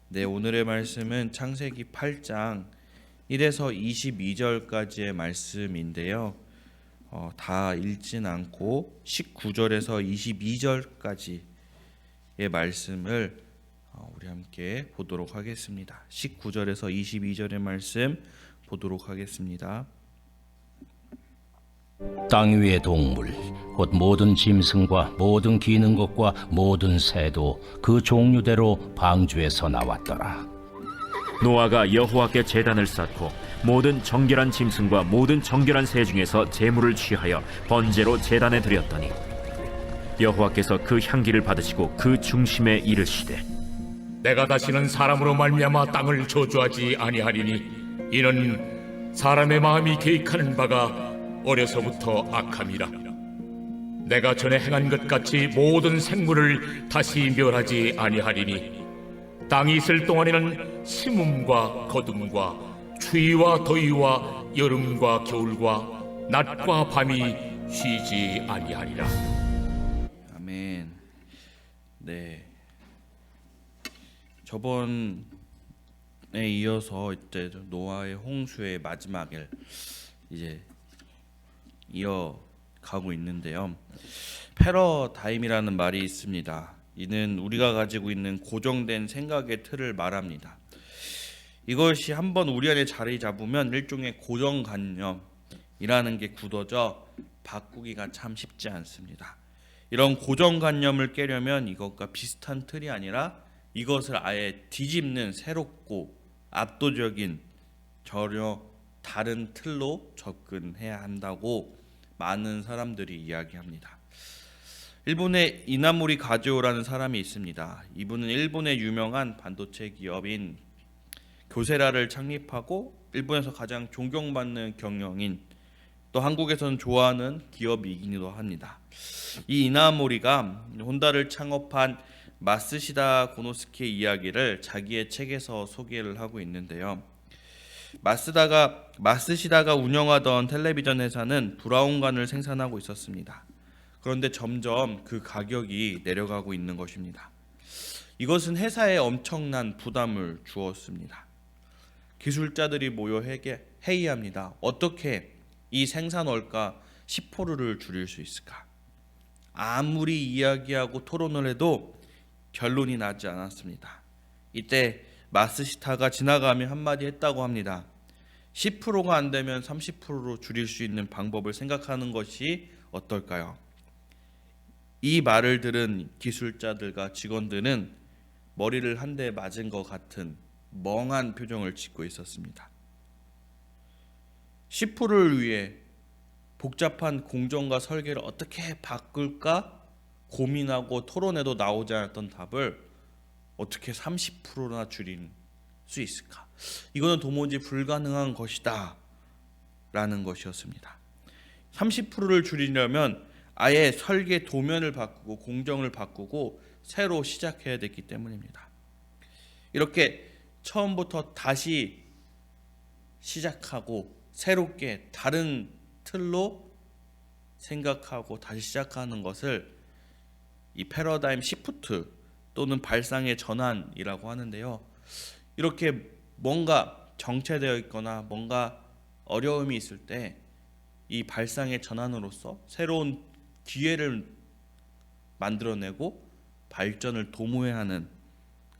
네, 오늘의 말씀은 창세기 8장 1에서 22절까지의 말씀인데요. 다 읽진 않고 19절에서 22절까지의 말씀을 우리 함께 보도록 하겠습니다. 19절에서 22절의 말씀 보도록 하겠습니다. 땅 위의 동물 곧 모든 짐승과 모든 기는 것과 모든 새도 그 종류대로 방주에서 나왔더라. 노아가 여호와께 제단을 쌓고 모든 정결한 짐승과 모든 정결한 새 중에서 제물을 취하여 번제로 제단에 드렸더니 여호와께서 그 향기를 받으시고 그 중심에 이르시되 내가 다시는 사람으로 말미암아 땅을 저주하지 아니하리니 이는 사람의 마음이 계획하는 바가 어려서부터 악함이라. 내가 전에 행한 것 같이 모든 생물을 다시 멸하지 아니하리니 땅이 있을 동안에는 심음과 거둠과 추위와 더위와 여름과 겨울과 낮과 밤이 쉬지 아니하리라. 아멘. 네. 저번에 이어서 이제 노아의 홍수의 마지막을 이제 이어가고 있는데요. 패러다임이라는 말이 있습니다. 이는 우리가 가지고 있는 고정된 생각의 틀을 말합니다. 이것이 한번 우리 안에 자리 잡으면 일종의 고정관념이라는 게 굳어져 바꾸기가 참 쉽지 않습니다. 이런 고정관념을 깨려면 이것과 비슷한 틀이 아니라 이것을 아예 뒤집는 새롭고 압도적인 전혀 다른 틀로 접근해야 한다고 많은 사람들이 이야기합니다. 일본의 이나모리 가즈오라는 사람이 있습니다. 이분은 일본의 유명한 반도체 기업인 교세라를 창립하고 일본에서 가장 존경받는 경영인, 또 한국에서는 좋아하는 기업이기도 합니다. 이 이나모리가 혼다를 창업한 마쓰시다 고노스케의 이야기를 자기의 책에서 소개를 하고 있는데요. 마쓰시다가 운영하던 텔레비전 회사는 브라운관을 생산하고 있었습니다. 그런데 점점 그 가격이 내려가고 있는 것입니다. 이것은 회사에 엄청난 부담을 주었습니다. 기술자들이 모여 회의합니다. 어떻게 이 생산 원가 10%를 줄일 수 있을까? 아무리 이야기하고 토론을 해도 결론이 나지 않았습니다. 이때 마쓰시타가 지나가며 한마디 했다고 합니다. 10%가 안 되면 30%로 줄일 수 있는 방법을 생각하는 것이 어떨까요? 이 말을 들은 기술자들과 직원들은 머리를 한 대 맞은 것 같은 멍한 표정을 짓고 있었습니다. 10%를 위해 복잡한 공정과 설계를 어떻게 바꿀까 고민하고 토론해도 나오지 않았던 답을 어떻게 30%나 줄일 수 있을까? 이거는 도무지 불가능한 것이다 라는 것이었습니다. 30%를 줄이려면 아예 설계 도면을 바꾸고 공정을 바꾸고 새로 시작해야 됐기 때문입니다. 이렇게 처음부터 다시 시작하고 새롭게 다른 틀로 생각하고 다시 시작하는 것을 이 패러다임 시프트 또는 발상의 전환이라고 하는데요. 이렇게 뭔가 정체되어 있거나 뭔가 어려움이 있을 때 이 발상의 전환으로서 새로운 기회를 만들어내고 발전을 도모해하는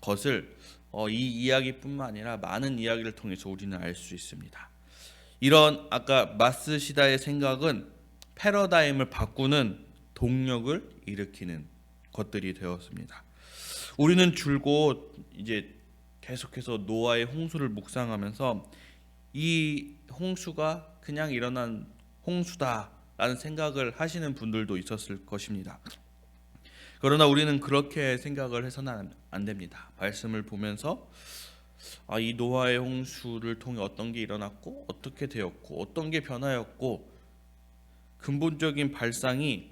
것을 이 이야기뿐만 아니라 많은 이야기를 통해서 우리는 알 수 있습니다. 이런 아까 마쓰시다의 생각은 패러다임을 바꾸는 동력을 일으키는 것들이 되었습니다. 우리는 줄곧 이제 계속해서 노아의 홍수를 묵상하면서 이 홍수가 그냥 일어난 홍수다라는 생각을 하시는 분들도 있었을 것입니다. 그러나 우리는 그렇게 생각을 해서는 안 됩니다. 말씀을 보면서 이 노아의 홍수를 통해 어떤 게 일어났고 어떻게 되었고 어떤 게 변화였고 근본적인 발상이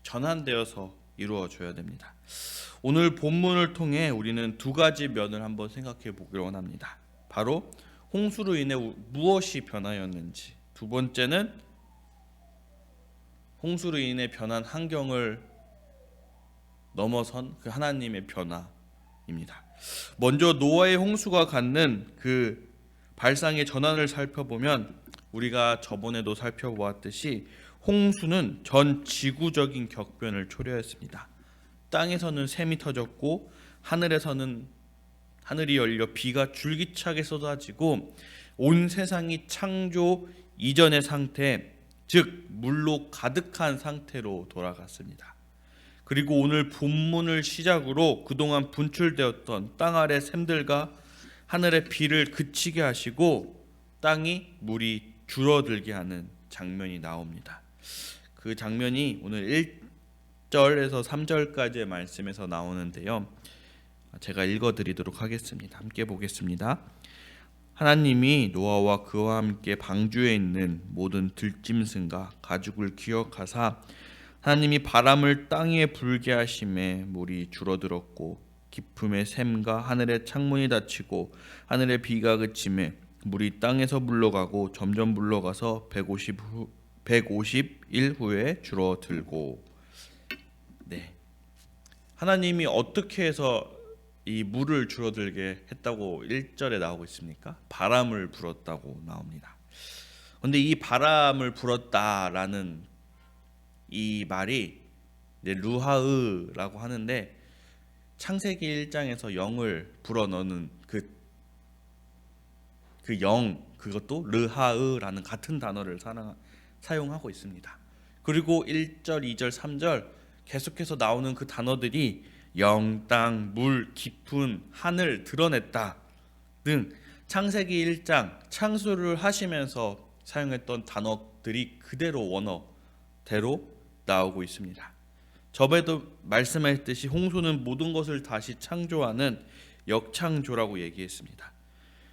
전환되어서 이루어져야 됩니다. 오늘 본문을 통해 우리는 두 가지 면을 한번 생각해 보기를 원합니다. 바로 홍수로 인해 무엇이 변화였는지, 두 번째는 홍수로 인해 변한 환경을 넘어선 그 하나님의 변화, 먼저 노아의 홍수가 갖는 그 발상의 전환을 살펴보면 우리가 저번에도 살펴보았듯이 홍수는 전 지구적인 격변을 초래했습니다. 땅에서는 샘이 터졌고 하늘에서는 하늘이 열려 비가 줄기차게 쏟아지고 온 세상이 창조 이전의 상태, 즉 물로 가득한 상태로 돌아갔습니다. 그리고 오늘 본문을 시작으로 그동안 분출되었던 땅 아래 샘들과 하늘의 비를 그치게 하시고 땅이 물이 줄어들게 하는 장면이 나옵니다. 그 장면이 오늘 1절에서 3절까지의 말씀에서 나오는데요. 제가 읽어드리도록 하겠습니다. 함께 보겠습니다. 하나님이 노아와 그와 함께 방주에 있는 모든 들짐승과 가축을 기억하사 하나님이 바람을 땅에 불게 하심에 물이 줄어들었고 깊음의 샘과 하늘의 창문이 닫히고 하늘의 비가 그침에 물이 땅에서 물러가고 점점 물러가서 150일 후에 줄어들고. 네. 하나님이 어떻게 해서 이 물을 줄어들게 했다고 1절에 나오고 있습니까? 바람을 불었다고 나옵니다. 그런데 이 바람을 불었다라는 이 말이 루하으라고 하는데 창세기 1장에서 영을 불어넣는 그 영, 그것도 르하으라는 같은 단어를 사용하고 있습니다. 그리고 1절, 2절, 3절 계속해서 나오는 그 단어들이 영, 땅, 물, 깊은, 하늘 드러냈다 등 창세기 1장 창조를 하시면서 사용했던 단어들이 그대로 원어대로 나오고 있습니다. 저번에도 말씀했듯이 홍수는 모든 것을 다시 창조하는 역창조라고 얘기했습니다.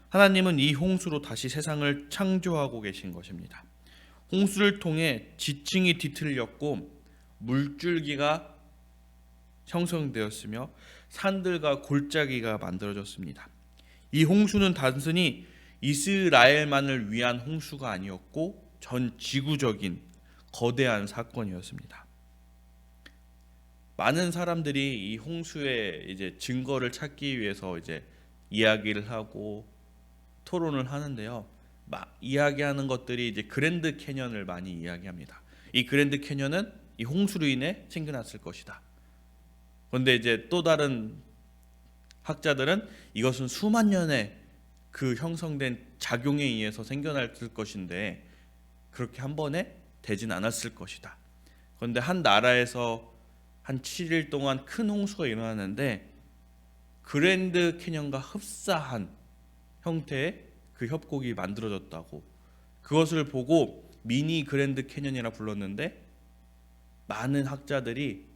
하나님은 이 홍수로 다시 세상을 창조하고 계신 것입니다. 홍수를 통해 지층이 뒤틀렸고 물줄기가 형성되었으며 산들과 골짜기가 만들어졌습니다. 이 홍수는 단순히 이스라엘만을 위한 홍수가 아니었고 전 지구적인 거대한 사건이었습니다. 많은 사람들이 이 홍수의 이제 증거를 찾기 위해서 이제 이야기를 하고 토론을 하는데요. 이야기하는 것들이 이제 그랜드 캐년을 많이 이야기합니다. 이 그랜드 캐년은 이 홍수로 인해 생겨났을 것이다. 그런데 이제 또 다른 학자들은 이것은 수만 년의 그 형성된 작용에 의해서 생겨났을 것인데 그렇게 한 번에 되진 않았을 것이다. 그런데 한 나라에서 한 7일 동안 큰 홍수가 일어나는데 그랜드 캐년과 흡사한 형태의 그 협곡이 만들어졌다고, 그것을 보고 미니 그랜드 캐년이라 불렀는데 많은 학자들이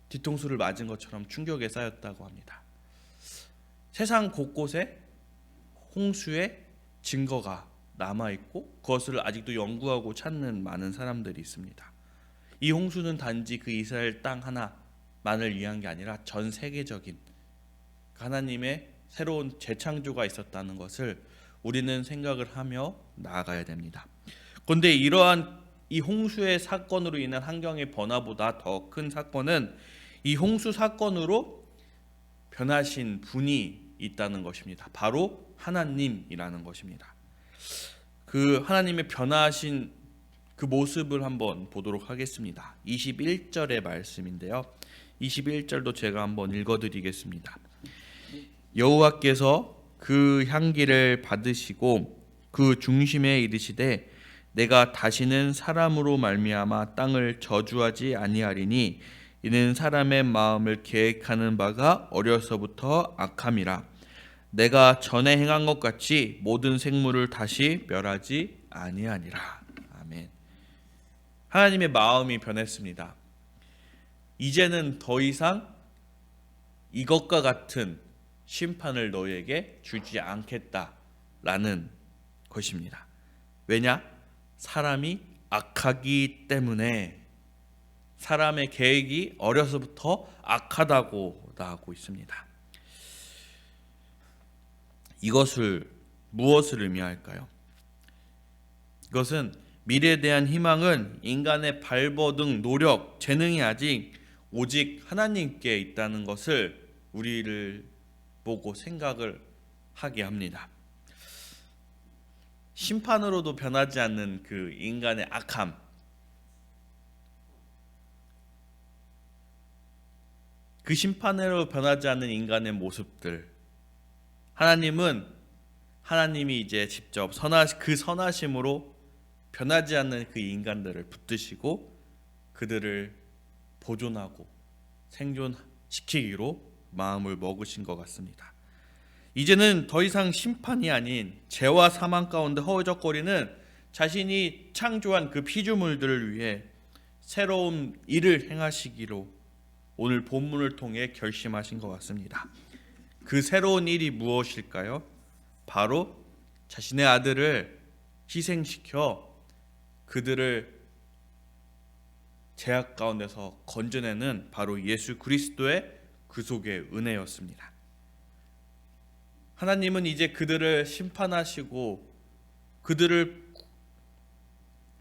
뒤통수를 맞은 것처럼 충격에 쌓였다고 합니다. 세상 곳곳에 홍수의 증거가 남아있고 그것을 아직도 연구하고 찾는 많은 사람들이 있습니다. 이 홍수는 단지 그 이스라엘 땅 하나만을 위한 게 아니라 전 세계적인 하나님의 새로운 재창조가 있었다는 것을 우리는 생각을 하며 나아가야 됩니다. 그런데 이러한 이 홍수의 사건으로 인한 환경의 변화보다 더 큰 사건은 이 홍수 사건으로 변하신 분이 있다는 것입니다. 바로 하나님이라는 것입니다. 그 하나님의 변화하신 그 모습을 한번 보도록 하겠습니다. 21절의 말씀인데요. 21절도 제가 한번 읽어드리겠습니다. 여호와께서 그 향기를 받으시고 그 중심에 이르시되 내가 다시는 사람으로 말미암아 땅을 저주하지 아니하리니 이는 사람의 마음을 계획하는 바가 어려서부터 악함이라. 내가 전에 행한 것 같이 모든 생물을 다시 멸하지 아니하니라. 아멘. 하나님의 마음이 변했습니다. 이제는 더 이상 이것과 같은 심판을 너희에게 주지 않겠다라는 것입니다. 왜냐? 사람이 악하기 때문에. 사람의 계획이 어려서부터 악하다고 나오고 있습니다. 이것을 무엇을 의미할까요? 이것은 미래에 대한 희망은 인간의 발버둥, 노력, 재능이 아직 오직 하나님께 있다는 것을 우리를 보고 생각을 하게 합니다. 심판으로도 변하지 않는 그 인간의 악함, 그 심판으로 변하지 않는 인간의 모습들, 하나님이 이제 직접 그 선하심으로 변하지 않는 그 인간들을 붙드시고 그들을 보존하고 생존시키기로 마음을 먹으신 것 같습니다. 이제는 더 이상 심판이 아닌 죄와 사망 가운데 허우적거리는 자신이 창조한 그 피조물들을 위해 새로운 일을 행하시기로 오늘 본문을 통해 결심하신 것 같습니다. 그 새로운 일이 무엇일까요? 바로 자신의 아들을 희생시켜 그들을 죄악 가운데서 건져내는 바로 예수 그리스도의 구속의 은혜였습니다. 하나님은 이제 그들을 심판하시고 그들을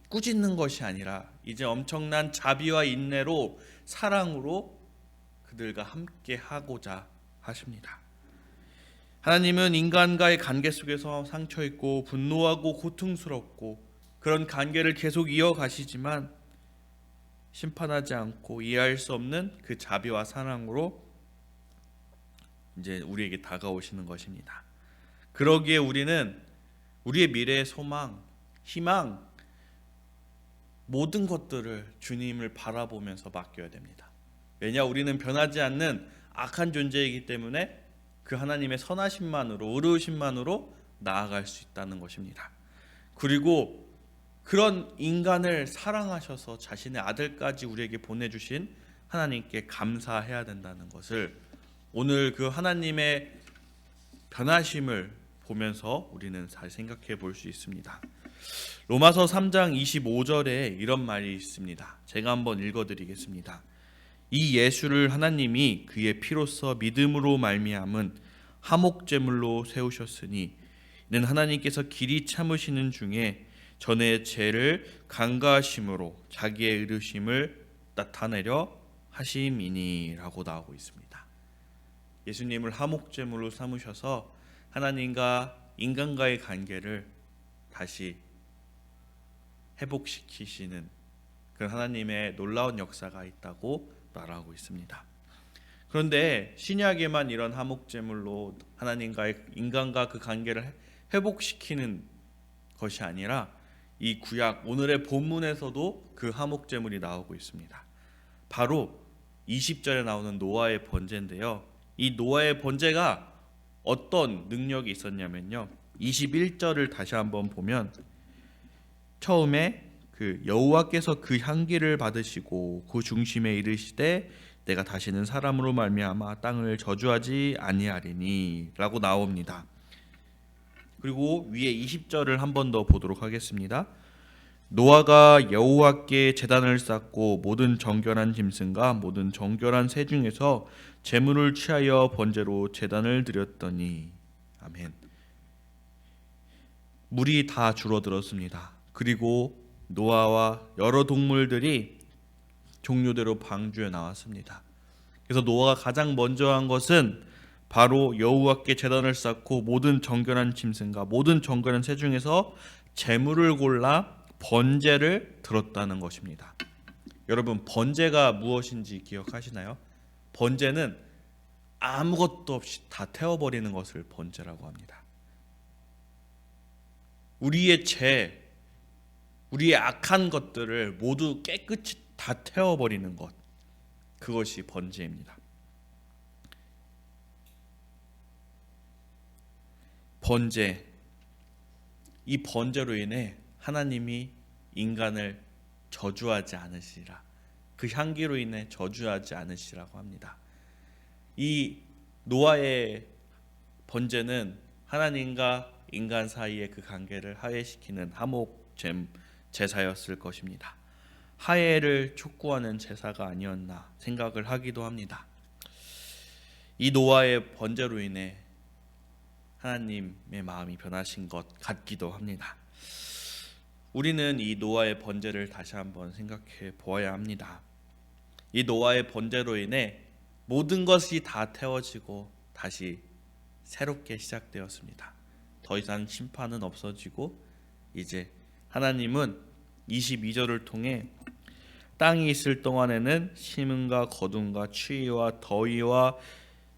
꾸짖는 것이 아니라 이제 엄청난 자비와 인내로 사랑으로 그들과 함께 하고자 하십니다. 하나님은 인간과의 관계 속에서 상처 있고 분노하고 고통스럽고 그런 관계를 계속 이어가시지만 심판하지 않고 이해할 수 없는 그 자비와 사랑으로 이제 우리에게 다가오시는 것입니다. 그러기에 우리는 우리의 미래의 소망, 희망, 모든 것들을 주님을 바라보면서 맡겨야 됩니다. 왜냐, 우리는 변하지 않는 악한 존재이기 때문에 그 하나님의 선하심만으로, 의로우심만으로 나아갈 수 있다는 것입니다. 그리고 그런 인간을 사랑하셔서 자신의 아들까지 우리에게 보내주신 하나님께 감사해야 된다는 것을 오늘 그 하나님의 변하심을 보면서 우리는 잘 생각해 볼 수 있습니다. 로마서 3장 25절에 이런 말이 있습니다. 제가 한번 읽어드리겠습니다. 이 예수를 하나님이 그의 피로써 믿음으로 말미암은 화목제물로 세우셨으니 이는 하나님께서 길이 참으시는 중에 전에 죄를 간과하심으로 자기의 의르심을 나타내려 하심이니라고 나오고 있습니다. 예수님을 화목제물로 삼으셔서 하나님과 인간과의 관계를 다시 회복시키시는 그런 하나님의 놀라운 역사가 있다고 말하고 있습니다. 그런데 신약에만 이런 화목제물로 하나님과의 인간과 그 관계를 회복시키는 것이 아니라 이 구약 오늘의 본문에서도 그 화목제물이 나오고 있습니다. 바로 20절에 나오는 노아의 번제인데요. 이 노아의 번제가 어떤 능력이 있었냐면요. 21절을 다시 한번 보면 처음에 그 여호와께서 그 향기를 받으시고 그 중심에 이르시되 내가 다시는 사람으로 말미암아 땅을 저주하지 아니하리니라고 나옵니다. 그리고 위에 20절을 한 번 더 보도록 하겠습니다. 노아가 여호와께 제단을 쌓고 모든 정결한 짐승과 모든 정결한 새 중에서 제물을 취하여 번제로 제단을 드렸더니 아멘. 물이 다 줄어들었습니다. 그리고 노아와 여러 동물들이 종류대로 방주에 나왔습니다. 그래서 노아가 가장 먼저 한 것은 바로 여호와께 제단을 쌓고 모든 정결한 짐승과 모든 정결한 새 중에서 제물을 골라 번제를 드렸다는 것입니다. 여러분, 번제가 무엇인지 기억하시나요? 번제는 아무것도 없이 다 태워버리는 것을 번제라고 합니다. 우리의 죄, 우리의 악한 것들을 모두 깨끗이 다 태워버리는 것, 그것이 번제입니다. 번제, 이 번제로 인해 하나님이 인간을 저주하지 않으시리라, 그 향기로 인해 저주하지 않으시라고 합니다. 이 노아의 번제는 하나님과 인간 사이의 그 관계를 화해시키는 화목 제사였을 것입니다. 화해를 촉구하는 제사가 아니었나 생각을 하기도 합니다. 이 노아의 번제로 인해 하나님의 마음이 변하신 것 같기도 합니다. 우리는 이 노아의 번제를 다시 한번 생각해 보아야 합니다. 이 노아의 번제로 인해 모든 것이 다 태워지고 다시 새롭게 시작되었습니다. 더 이상 심판은 없어지고 이제 하나님은 22절을 통해 땅이 있을 동안에는 심음과 거둠과 추위와 더위와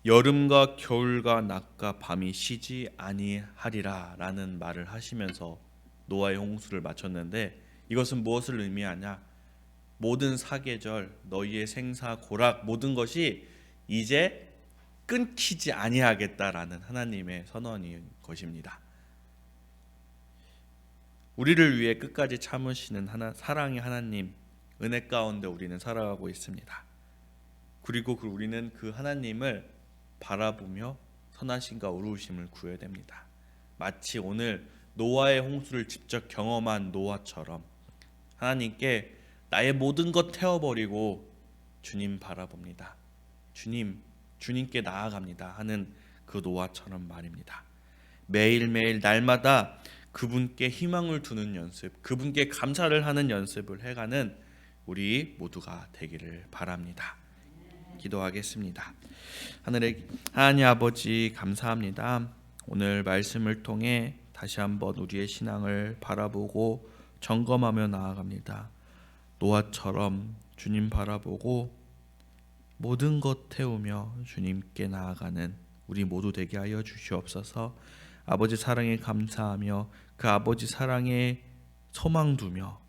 여름과 겨울과 낮과 밤이 쉬지 아니하리라 라는 말을 하시면서 노아의 홍수를 마쳤는데, 이것은 무엇을 의미하냐? 모든 사계절, 너희의 생사 고락 모든 것이 이제 끊기지 아니하겠다라는 하나님의 선언인 것입니다. 우리를 위해 끝까지 참으시는 사랑의 하나님, 은혜 가운데 우리는 살아가고 있습니다. 그리고 우리는 그 하나님을 바라보며 선하심과 의로우심을 구해야 됩니다. 마치 오늘 노아의 홍수를 직접 경험한 노아처럼 하나님께 나의 모든 것 태워버리고 주님 바라봅니다. 주님께 나아갑니다 하는 그 노아처럼 말입니다. 매일매일 날마다 그분께 희망을 두는 연습, 그분께 감사를 하는 연습을 해가는 우리 모두가 되기를 바랍니다. 기도하겠습니다. 하나님 아버지, 감사합니다. 오늘 말씀을 통해 다시 한번 우리의 신앙을 바라보고 점검하며 나아갑니다. 노아처럼 주님 바라보고 모든 것 태우며 주님께 나아가는 우리 모두 되게 하여 주시옵소서. 아버지 사랑에 감사하며 그 아버지 사랑에 소망 두며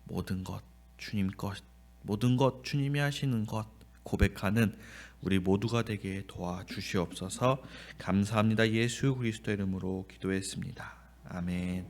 모든 것 주님 것, 모든 것 주님이 하시는 것 고백하는 우리 모두가 되게 도와주시옵소서. 감사합니다. 예수 그리스도 이름으로 기도했습니다. 아멘.